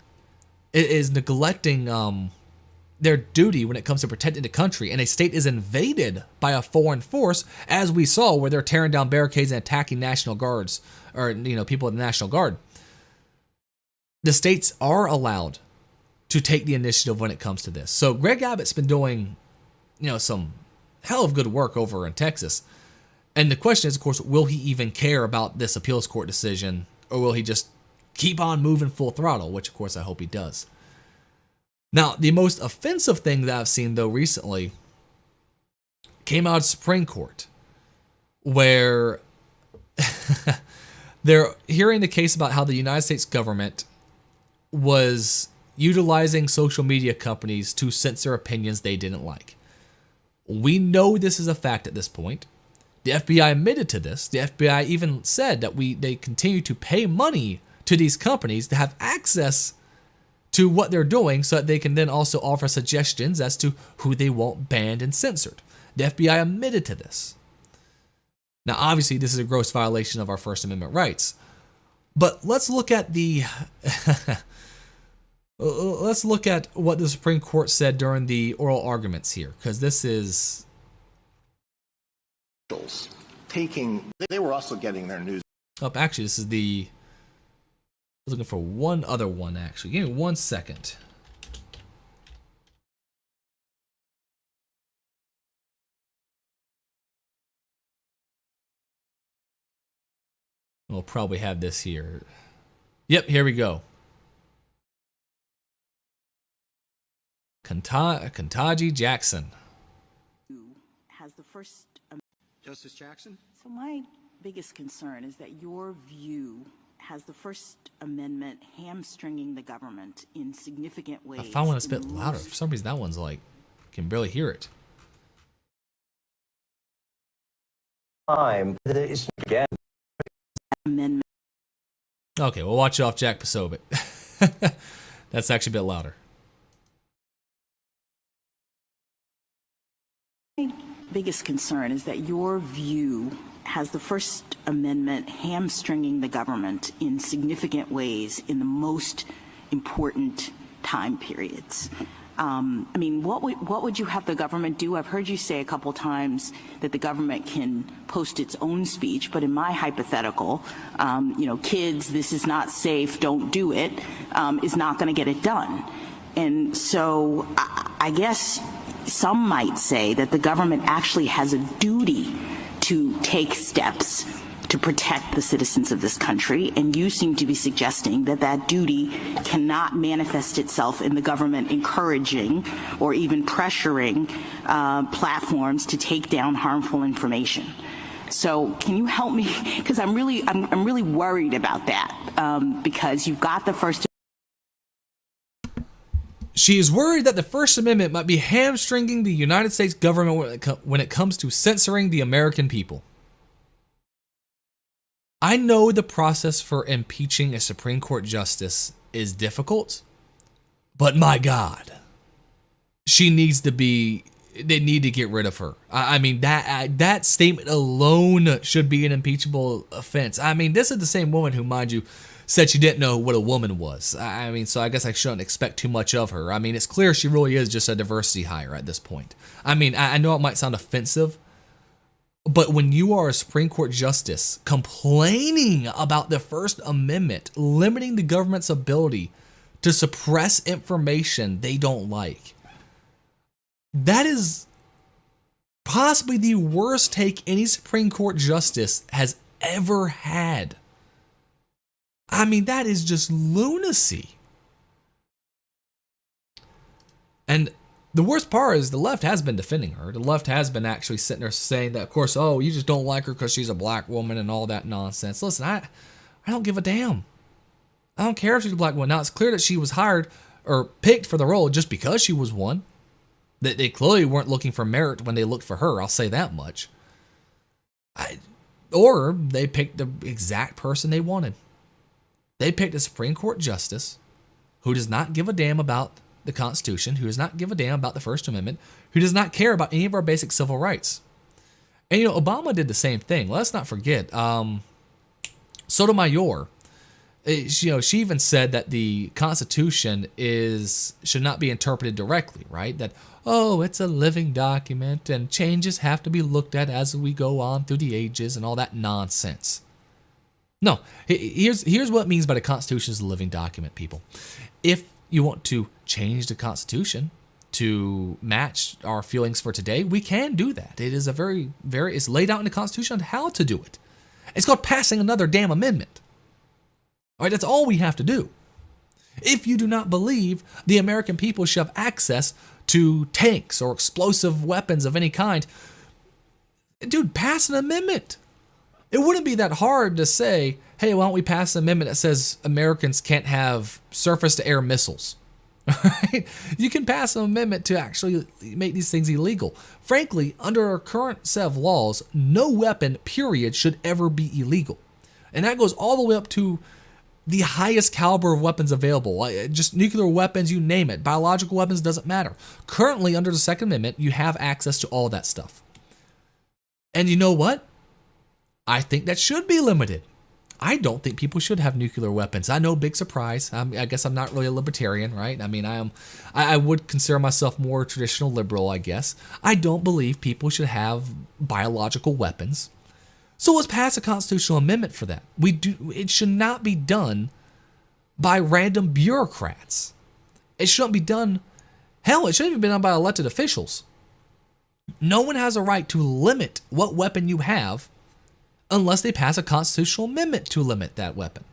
their duty when it comes to protecting the country, and a state is invaded by a foreign force, as we saw where they're tearing down barricades and attacking National Guards or people in the National Guard, the states are allowed to take the initiative when it comes to this. So Greg Abbott's been doing, some hell of good work over in Texas. And the question is, of course, will he even care about this appeals court decision, or will he just keep on moving full throttle, which, of course, I hope he does. Now, the most offensive thing that I've seen, though, recently came out of the Supreme Court, where they're hearing the case about how the United States government was utilizing social media companies to censor opinions they didn't like. We know this is a fact at this point. The FBI admitted to this. The FBI even said that they continue to pay money to these companies to have access to what they're doing so that they can then also offer suggestions as to who they want banned and censored. The FBI admitted to this. Now, obviously, this is a gross violation of our First Amendment rights. But let's look at let's look at what the Supreme Court said during the oral arguments here, because this is... They were also getting their news. Actually, this is I was looking for one other one, actually. Give me 1 second. We'll probably have this here. Yep, here we go. Ketanji Jackson has the first. Justice Jackson? So my biggest concern is that your view has the First Amendment hamstringing the government in significant ways. I found one that's a bit louder. For some reason, that one's can barely hear it. Time that is again. Amendment. Okay, we'll watch it off Jack Posobiec. That's actually a bit louder. My biggest concern is that your view has the First Amendment hamstringing the government in significant ways in the most important time periods. I mean, what would you have the government do? I've heard you say a couple times that the government can post its own speech, but in my hypothetical, kids, this is not safe, don't do it, is not going to get it done. And so I guess some might say that the government actually has a duty to take steps to protect the citizens of this country, and you seem to be suggesting that that duty cannot manifest itself in the government encouraging or even pressuring platforms to take down harmful information. So can you help me? Because I'm really worried about that, because you've got the First. She is worried that the First Amendment might be hamstringing the United States government when it comes to censoring the American people. I know the process for impeaching a Supreme Court justice is difficult, but my God, they need to get rid of her. I mean, that statement alone should be an impeachable offense. I mean, this is the same woman who, mind you, said she didn't know what a woman was. I mean, so I guess I shouldn't expect too much of her. I mean, it's clear she really is just a diversity hire at this point. I mean, I know it might sound offensive, but when you are a Supreme Court justice complaining about the First Amendment, limiting the government's ability to suppress information they don't like, that is possibly the worst take any Supreme Court justice has ever had. I mean, that is just lunacy. And the worst part is the left has been defending her. The left has been actually sitting there saying that, of course, oh, you just don't like her because she's a black woman and all that nonsense. Listen, I don't give a damn. I don't care if she's a black woman. Now, it's clear that she was hired or picked for the role just because she was one. That they clearly weren't looking for merit when they looked for her. I'll say that much. Or they picked the exact person they wanted. They picked a Supreme Court justice who does not give a damn about the Constitution, who does not give a damn about the First Amendment, who does not care about any of our basic civil rights. And, Obama did the same thing. Let's not forget. Sotomayor, she even said that the Constitution should not be interpreted directly, right? That, oh, it's a living document and changes have to be looked at as we go on through the ages and all that nonsense. No, here's what it means by the Constitution is a living document, people. If you want to change the Constitution to match our feelings for today, we can do that. It is it's laid out in the Constitution on how to do it. It's called passing another damn amendment. All right, that's all we have to do. If you do not believe the American people should have access to tanks or explosive weapons of any kind, dude, pass an amendment. It wouldn't be that hard to say, hey, why don't we pass an amendment that says Americans can't have surface-to-air missiles? Right? You can pass an amendment to actually make these things illegal. Frankly, under our current set of laws, no weapon, period, should ever be illegal. And that goes all the way up to the highest caliber of weapons available. Just nuclear weapons, you name it. Biological weapons, doesn't matter. Currently, under the Second Amendment, you have access to all that stuff. And you know what? I think that should be limited. I don't think people should have nuclear weapons. I know, big surprise. I guess I'm not really a libertarian, right? I mean, I would consider myself more traditional liberal, I guess. I don't believe people should have biological weapons. So let's pass a constitutional amendment for that. It should not be done by random bureaucrats. It shouldn't be done, hell, it shouldn't even be done by elected officials. No one has a right to limit what weapon you have unless they pass a constitutional amendment to limit that weapon.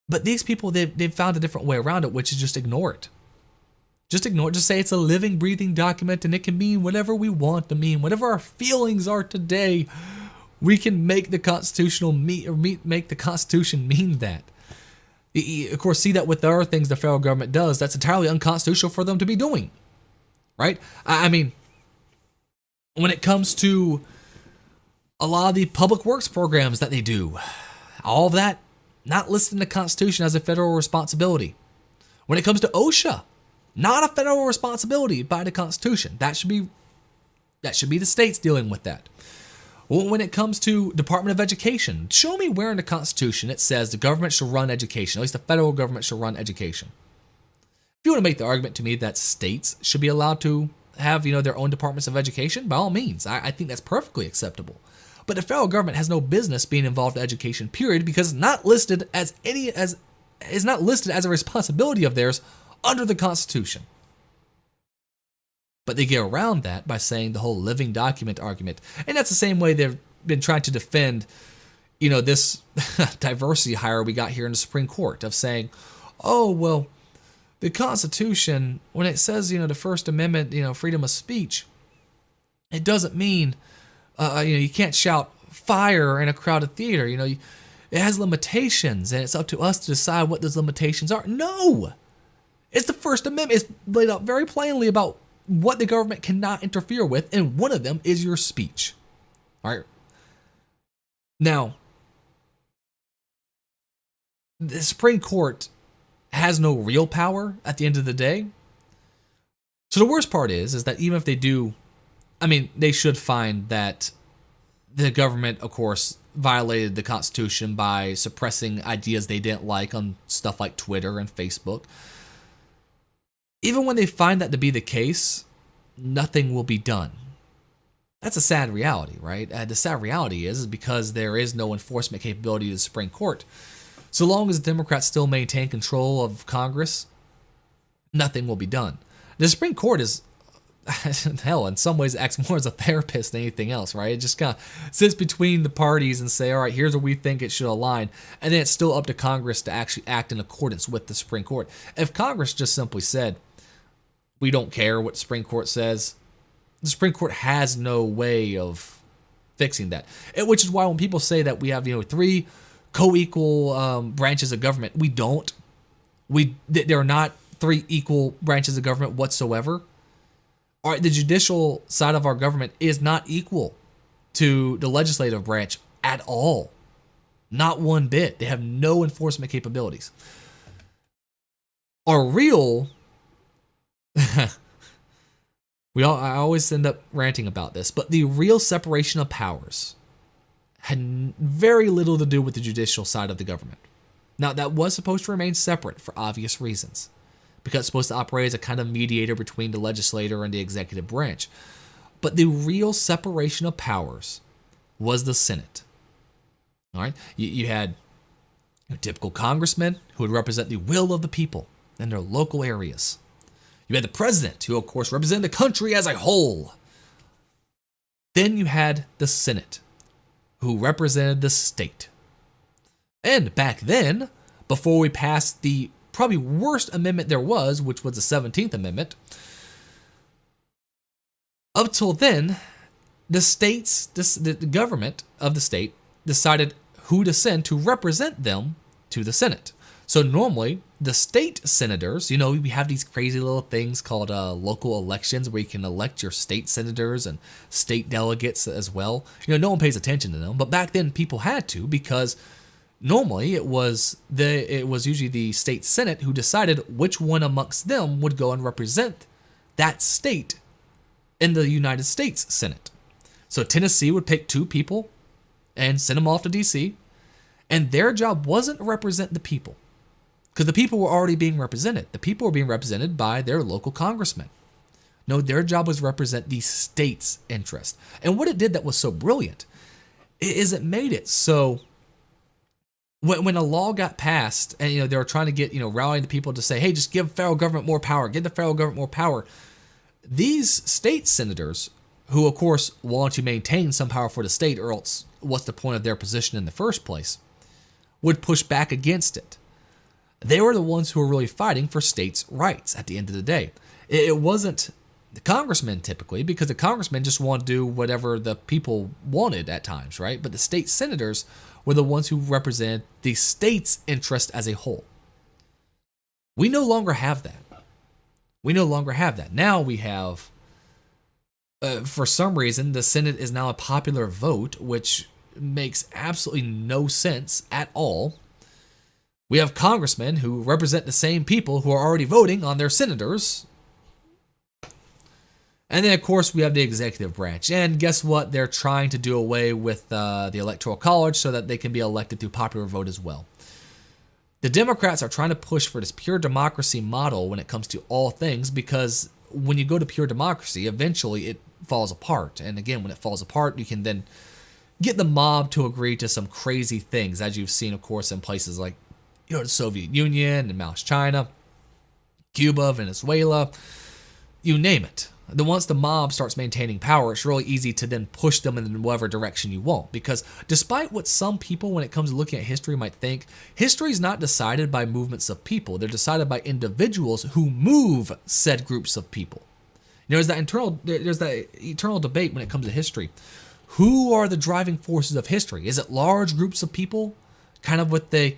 But these people, they've found a different way around it, which is just ignore it. Just ignore it. Just say it's a living, breathing document and it can mean whatever we want to mean. Whatever our feelings are today, we can make the make the Constitution mean that. Of course, see that with the other things the federal government does, that's entirely unconstitutional for them to be doing. Right? I mean, when it comes to a lot of the public works programs that they do, all of that not listed in the Constitution as a federal responsibility. When it comes to OSHA, not a federal responsibility by the Constitution. That should be the states dealing with that. When it comes to Department of Education, show me where in the Constitution it says the government should run education, at least the federal government should run education. If you want to make the argument to me that states should be allowed to have, their own departments of education, by all means, I think that's perfectly acceptable. But the federal government has no business being involved in education, period, because it's not listed as a responsibility of theirs under the Constitution. But they get around that by saying the whole living document argument. And that's the same way they've been trying to defend, this diversity hire we got here in the Supreme Court of saying, oh, well, the Constitution, when it says, the First Amendment, freedom of speech, it doesn't mean, you can't shout fire in a crowded theater. It has limitations, and it's up to us to decide what those limitations are. No! It's the First Amendment. It's laid out very plainly about what the government cannot interfere with, and one of them is your speech. All right. Now, the Supreme Court has no real power at the end of the day. So the worst part is that even if they do, they should find that the government, of course, violated the Constitution by suppressing ideas they didn't like on stuff like Twitter and Facebook. Even when they find that to be the case, nothing will be done. That's a sad reality, right? The sad reality is because there is no enforcement capability of the Supreme Court. So long as the Democrats still maintain control of Congress, nothing will be done. The Supreme Court is, hell, in some ways acts more as a therapist than anything else, right? It just kind of sits between the parties and say, all right, here's where we think it should align. And then it's still up to Congress to actually act in accordance with the Supreme Court. If Congress just simply said, we don't care what the Supreme Court says, the Supreme Court has no way of fixing that. Which is why when people say that we have, three co-equal branches of government, we don't. There are not three equal branches of government whatsoever. All right, the judicial side of our government is not equal to the legislative branch at all. Not one bit. They have no enforcement capabilities. Our real I always end up ranting about this, but the real separation of powers had very little to do with the judicial side of the government. Now, that was supposed to remain separate for obvious reasons, because it's supposed to operate as a kind of mediator between the legislature and the executive branch. But the real separation of powers was the Senate. All right, you had typical congressmen who would represent the will of the people in their local areas. You had the president, who of course represented the country as a whole. Then you had the Senate, who represented the state. And back then, before we passed the probably worst amendment there was, which was the 17th Amendment, up till then, the government of the state decided who to send to represent them to the Senate. So normally, the state senators, we have these crazy little things called local elections where you can elect your state senators and state delegates as well. No one pays attention to them, but back then people had to, because normally it was usually the state senate who decided which one amongst them would go and represent that state in the United States Senate. So Tennessee would pick 2 people and send them off to D.C., and their job wasn't to represent the people, because the people were already being represented. The people were being represented by their local congressmen. No, their job was to represent the state's interest. And what it did that was so brilliant is it made it so when a law got passed and they were trying to get rallying the people to say, hey, just give federal government more power, give the federal government more power. These state senators, who of course want to maintain some power for the state, or else what's the point of their position in the first place, would push back against it. They were the ones who were really fighting for states' rights at the end of the day. It wasn't the congressmen typically, because the congressmen just want to do whatever the people wanted at times, right? But the state senators were the ones who represent the state's interest as a whole. We no longer have that. Now we have, for some reason, the Senate is now a popular vote, which makes absolutely no sense at all. We have congressmen who represent the same people who are already voting on their senators. And then, of course, we have the executive branch. And guess what? They're trying to do away with the Electoral College so that they can be elected through popular vote as well. The Democrats are trying to push for this pure democracy model when it comes to all things, because when you go to pure democracy, eventually it falls apart. And again, when it falls apart, you can then get the mob to agree to some crazy things, as you've seen, of course, in places like the Soviet Union and Mao's China, Cuba, Venezuela, you name it. Then once the mob starts maintaining power, it's really easy to then push them in whatever direction you want. Because despite what some people, when it comes to looking at history, might think, history is not decided by movements of people. They're decided by individuals who move said groups of people. There's that eternal debate when it comes to history. Who are the driving forces of history? Is it large groups of people, kind of with the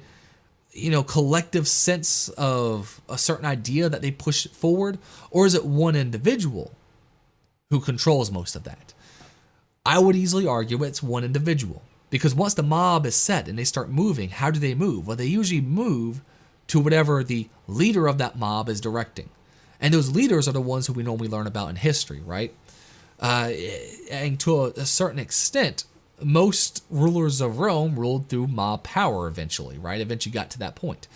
collective sense of a certain idea that they push forward? Or is it one individual who controls most of that? I would easily argue it's one individual. Because once the mob is set and they start moving, how do they move? Well, they usually move to whatever the leader of that mob is directing. And those leaders are the ones who we normally learn about in history, right? And to a certain extent, most rulers of Rome ruled through mob power eventually, right? Eventually got to that point.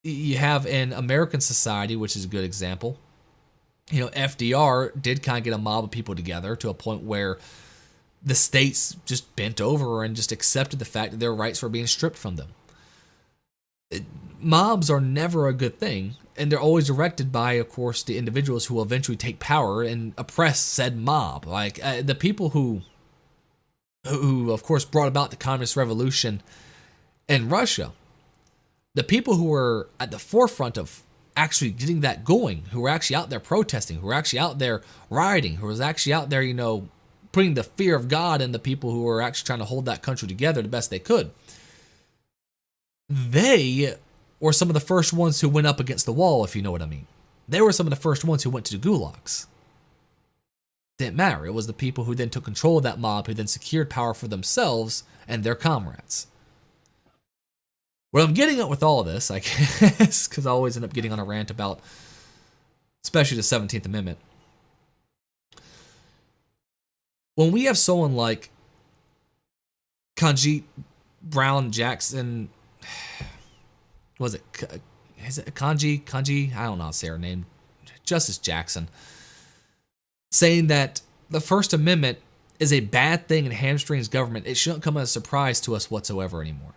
You have in American society, which is a good example, FDR did kind of get a mob of people together to a point where the states just bent over and just accepted the fact that their rights were being stripped from them. Mobs are never a good thing, and they're always directed by, of course, the individuals who will eventually take power and oppress said mob. Like the people who, of course, brought about the communist revolution in Russia, the people who were at the forefront of actually getting that going, who were actually out there protesting, who were actually out there rioting, who was actually out there, putting the fear of God in the people who were actually trying to hold that country together the best they could. They were some of the first ones who went up against the wall, if you know what I mean. They were some of the first ones who went to the gulags. Didn't matter. It was the people who then took control of that mob, who then secured power for themselves and their comrades. What I'm getting at with all of this, I guess, because I always end up getting on a rant about, especially the 17th Amendment. When we have someone like Ketanji Brown Jackson, was it? Is it Ketanji? I don't know how to say her name. Justice Jackson, saying that the First Amendment is a bad thing and hamstrings government. It shouldn't come as a surprise to us whatsoever anymore.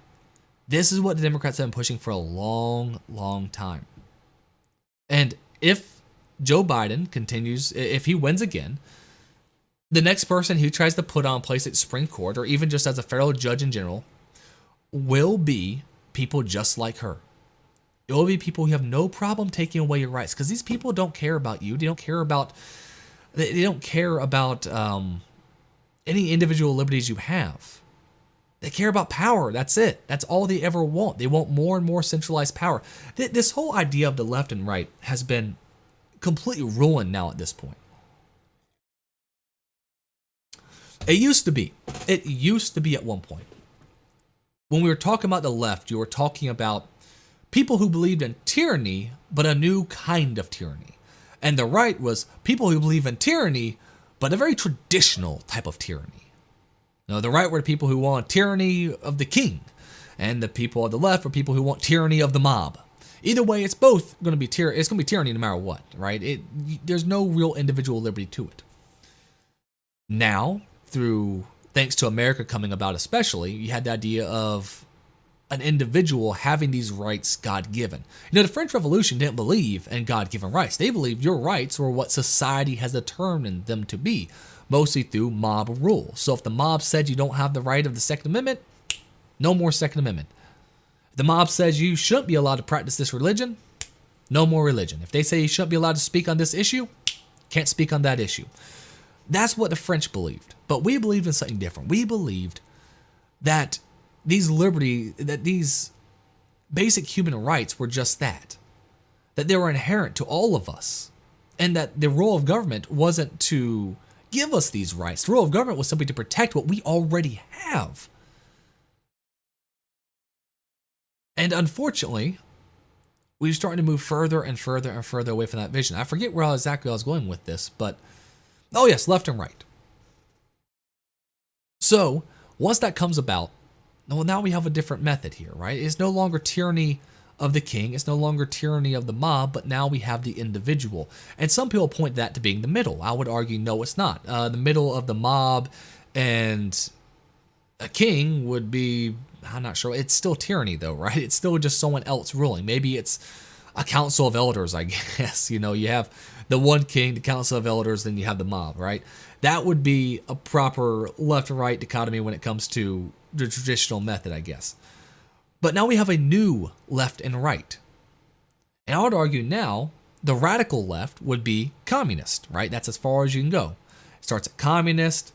This is what the Democrats have been pushing for a long, long time. And if Joe Biden continues, if he wins again, the next person who tries to put on place at Supreme Court, or even just as a federal judge in general, will be people just like her. It will be people who have no problem taking away your rights, because these people don't care about you. They don't care about any individual liberties you have. They care about power. That's it. That's all they ever want. They want more and more centralized power. This whole idea of the left and right has been completely ruined now at this point. It used to be at one point. When we were talking about the left, you were talking about people who believed in tyranny, but a new kind of tyranny. And the right was people who believe in tyranny, but a very traditional type of tyranny. Now, the right were the people who want tyranny of the king, and the people on the left were people who want tyranny of the mob. Either way, it's both going to be tyranny. It's going to be tyranny no matter what, right? There's no real individual liberty to it. Now, thanks to America coming about especially, you had the idea of an individual having these rights God-given. The French Revolution didn't believe in God-given rights. They believed your rights were what society has determined them to be, mostly through mob rule. So if the mob said you don't have the right of the Second Amendment, no more Second Amendment. If the mob says you shouldn't be allowed to practice this religion, no more religion. If they say you shouldn't be allowed to speak on this issue, can't speak on that issue. That's what the French believed. But we believed in something different. We believed that these basic human rights were just that they were inherent to all of us, and that the role of government wasn't to give us these rights. The role of government was simply to protect what we already have. And unfortunately, we're starting to move further and further and further away from that vision. I forget where exactly I was going with this, but oh yes, left and right. So once that comes about, well, now we have a different method here, right? It's no longer tyranny of the king. It's no longer tyranny of the mob, but now we have the individual. And some people point that to being the middle. I would argue, no, it's not. The middle of the mob and a king would be, I'm not sure. It's still tyranny though, right? It's still just someone else ruling. Maybe it's a council of elders, I guess. You know, you have the one king, the council of elders, then you have the mob, right? That would be a proper left and right dichotomy when it comes to the traditional method, I guess. But now we have a new left and right. And I would argue now the radical left would be communist, right? That's as far as you can go. It starts at communist,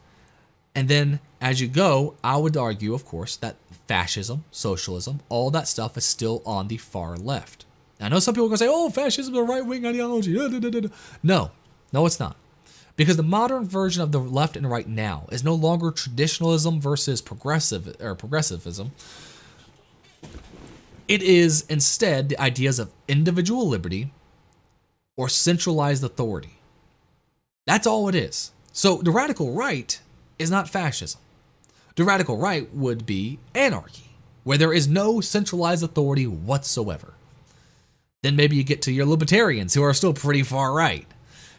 and then as you go, I would argue, of course, that fascism, socialism, all that stuff is still on the far left. I know some people are going to say, oh, fascism is a right-wing ideology. No, it's not. Because the modern version of the left and right now is no longer traditionalism versus progressivism. It is instead the ideas of individual liberty or centralized authority. That's all it is. So the radical right is not fascism. The radical right would be anarchy, where there is no centralized authority whatsoever. Then maybe you get to your libertarians, who are still pretty far right,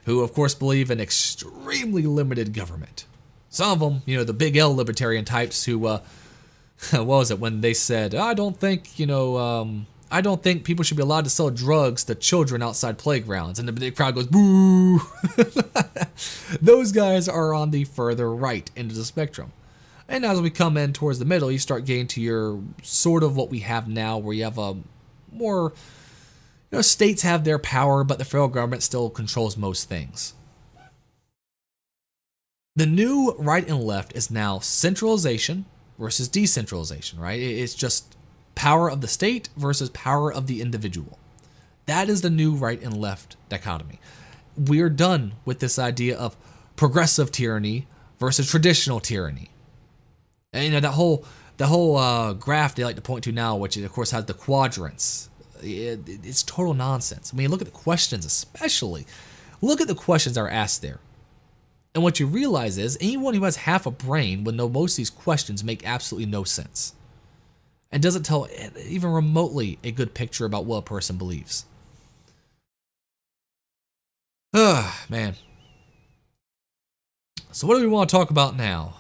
who of course believe in extremely limited government. Some of them, the big L libertarian types who, what was it when they said, I don't think people should be allowed to sell drugs to children outside playgrounds. And the big crowd goes, boo. Those guys are on the further right end of the spectrum. And as we come in towards the middle, you start getting to your sort of what we have now, where you have a more, states have their power, but the federal government still controls most things. The new right and left is now centralization versus decentralization, right? It's just power of the state versus power of the individual. That is the new right and left dichotomy. We're done with this idea of progressive tyranny versus traditional tyranny. And the whole graph they like to point to now, which of course has the quadrants, it's total nonsense. I mean, look at the questions, especially. Look at the questions that are asked there. And what you realize is anyone who has half a brain would know most of these questions make absolutely no sense. And doesn't tell even remotely a good picture about what a person believes. Man. So what do we want to talk about now?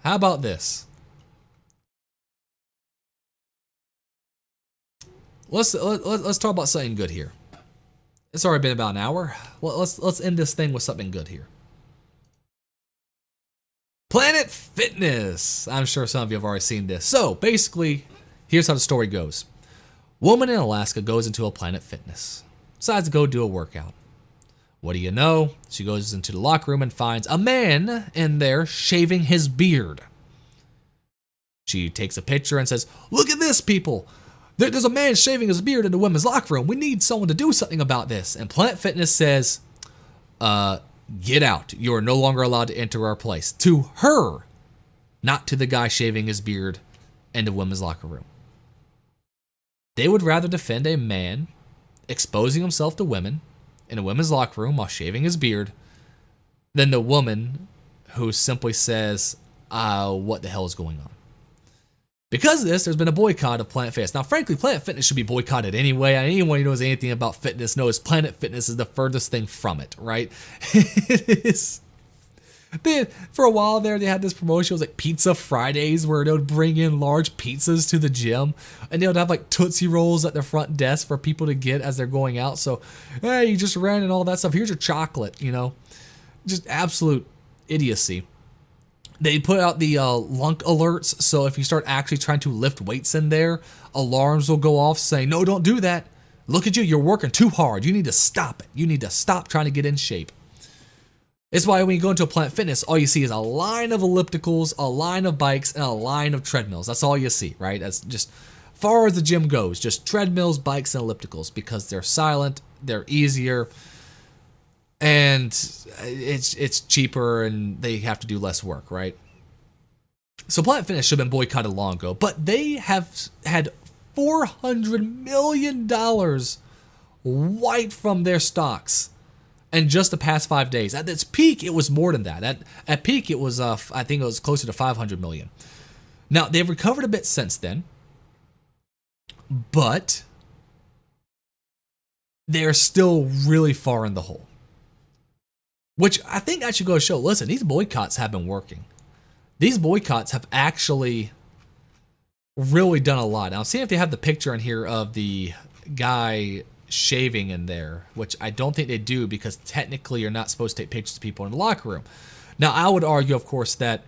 How about this? Let's talk about something good here. It's already been about an hour. Let's end this thing with something good here. Planet Fitness. I'm sure some of you have already seen this. So basically, here's how the story goes. Woman in Alaska goes into a Planet Fitness. Decides to go do a workout. What do you know? She goes into the locker room and finds a man in there shaving his beard. She takes a picture and says, look at this, people. There's a man shaving his beard in the women's locker room. We need someone to do something about this. And Planet Fitness says, get out. You are no longer allowed to enter our place. To her, not to the guy shaving his beard in the women's locker room. They would rather defend a man exposing himself to women in a women's locker room while shaving his beard than the woman who simply says, what the hell is going on? Because of this, there's been a boycott of Planet Fitness. Now, frankly, Planet Fitness should be boycotted anyway. Anyone who knows anything about fitness knows Planet Fitness is the furthest thing from it, right? It is. For a while there, they had this promotion. It was like Pizza Fridays, where they would bring in large pizzas to the gym. And they would have like Tootsie Rolls at the front desk for people to get as they're going out. So, hey, you just ran and all that stuff. Here's your chocolate, Just absolute idiocy. They put out the lunk alerts, so if you start actually trying to lift weights in there, alarms will go off saying, no, don't do that. Look at you, you're working too hard. You need to stop it. You need to stop trying to get in shape. It's why when you go into a Planet Fitness, all you see is a line of ellipticals, a line of bikes, and a line of treadmills. That's all you see, right? That's just far as the gym goes, just treadmills, bikes, and ellipticals, because they're silent, they're easier, and it's cheaper, and they have to do less work, right? So Planet Fitness should have been boycotted long ago, but they have had $400 million wiped from their stocks in just the past 5 days. At its peak, it was more than that. At peak, it was I think it was closer to 500 million. Now, they've recovered a bit since then, but they're still really far in the hole. Which I think that should go to show, listen, these boycotts have been working. These boycotts have actually really done a lot. Now, I'm seeing if they have the picture in here of the guy shaving in there, which I don't think they do because technically you're not supposed to take pictures of people in the locker room. Now, I would argue, of course, that,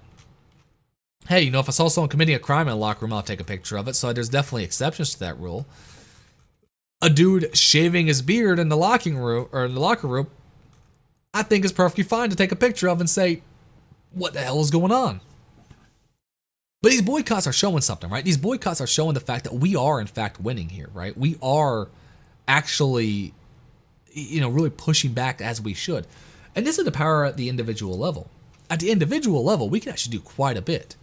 hey, you know, if I saw someone committing a crime in a locker room, I'll take a picture of it. So there's definitely exceptions to that rule. A dude shaving his beard in the locker room, I think is perfectly fine to take a picture of and say, what the hell is going on? But these boycotts are showing something, right? These boycotts are showing the fact that we are, in fact, winning here, right? We are actually, you know, really pushing back as we should. And this is the power at the individual level. At the individual level, we can actually do quite a bit.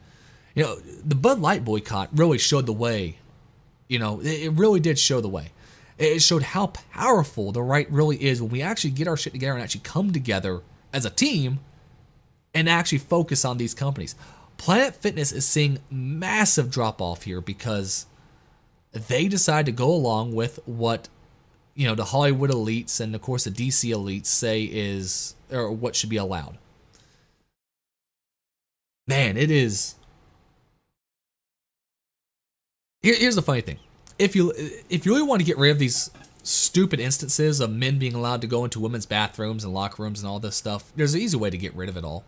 You know, the Bud Light boycott really showed the way. You know, it really did show the way. It showed how powerful the right really is when we actually get our shit together and actually come together as a team and actually focus on these companies. Planet Fitness is seeing massive drop off here because they decide to go along with what, you know, the Hollywood elites and of course the DC elites say is, or what should be allowed. Man, it is. Here's the funny thing. If you really want to get rid of these stupid instances of men being allowed to go into women's bathrooms and locker rooms and all this stuff, there's an easy way to get rid of it all.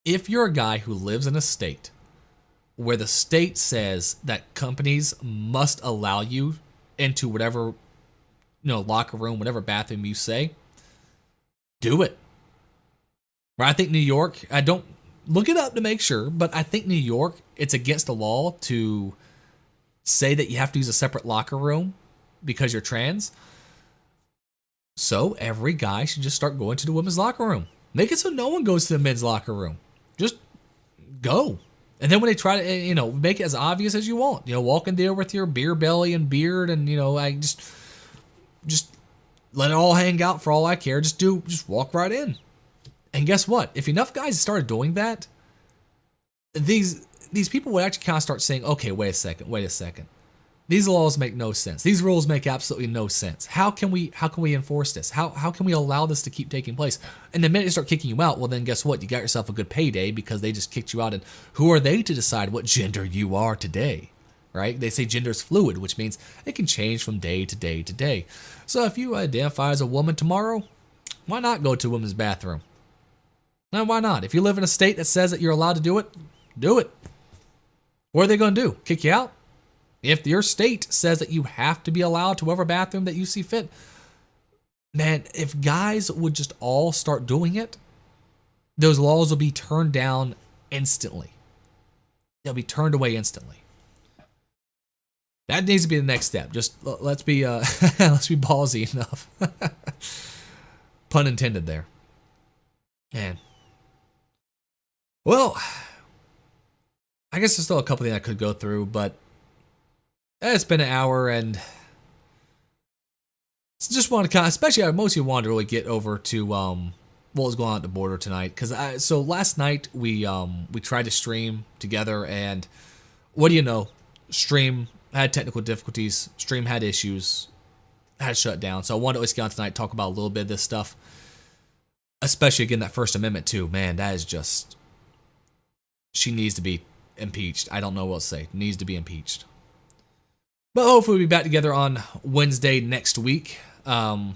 If you're a guy who lives in a state where the state says that companies must allow you into whatever, you know, locker room, whatever bathroom you say, do it. Right? I think New York, I don't look it up to make sure, but I think New York, it's against the law to say that you have to use a separate locker room because you're trans. So every guy should just start going to the women's locker room. Make it so no one goes to the men's locker room. Just go. And then when they try to, you know, make it as obvious as you want. You know, walk in there with your beer belly and beard and, you know, I just let it all hang out for all I care. Just walk right in. And guess what? If enough guys started doing that, these people would actually kind of start saying, okay, wait a second. These laws make no sense. These rules make absolutely no sense. How can we enforce this? How can we allow this to keep taking place? And the minute they start kicking you out, well then guess what? You got yourself a good payday because they just kicked you out. And who are they to decide what gender you are today? Right? They say gender's fluid, which means it can change from day to day to day. So if you identify as a woman tomorrow, why not go to a women's bathroom? Now, why not? If you live in a state that says that you're allowed to do it, do it. What are they going to do? Kick you out? If your state says that you have to be allowed to whatever bathroom that you see fit, man, if guys would just all start doing it, those laws will be turned down instantly. They'll be turned away instantly. That needs to be the next step. Just let's be ballsy enough. Pun intended there. Man. Well, I guess there's still a couple things I could go through, but it's been an hour and just want to kind of, especially I mostly wanted to really get over to what was going on at the border tonight. So last night we tried to stream together and what do you know? Stream had technical difficulties. Stream had issues. Had shut down. So I wanted to at least get on tonight, talk about a little bit of this stuff. Especially again, that First Amendment too. Man, that is just, she needs to be impeached. I don't know what to say. Needs to be impeached. But hopefully we'll be back together on Wednesday next week. When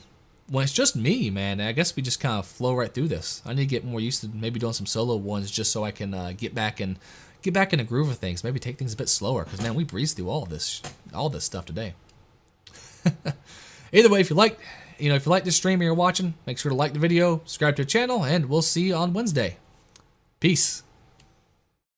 it's just me, man. I guess we just kind of flow right through this. I need to get more used to maybe doing some solo ones just so I can get back in the groove of things. Maybe take things a bit slower because man, we breezed through all this stuff today. Either way, if you like this stream you're watching, make sure to like the video, subscribe to the channel, and we'll see you on Wednesday. Peace.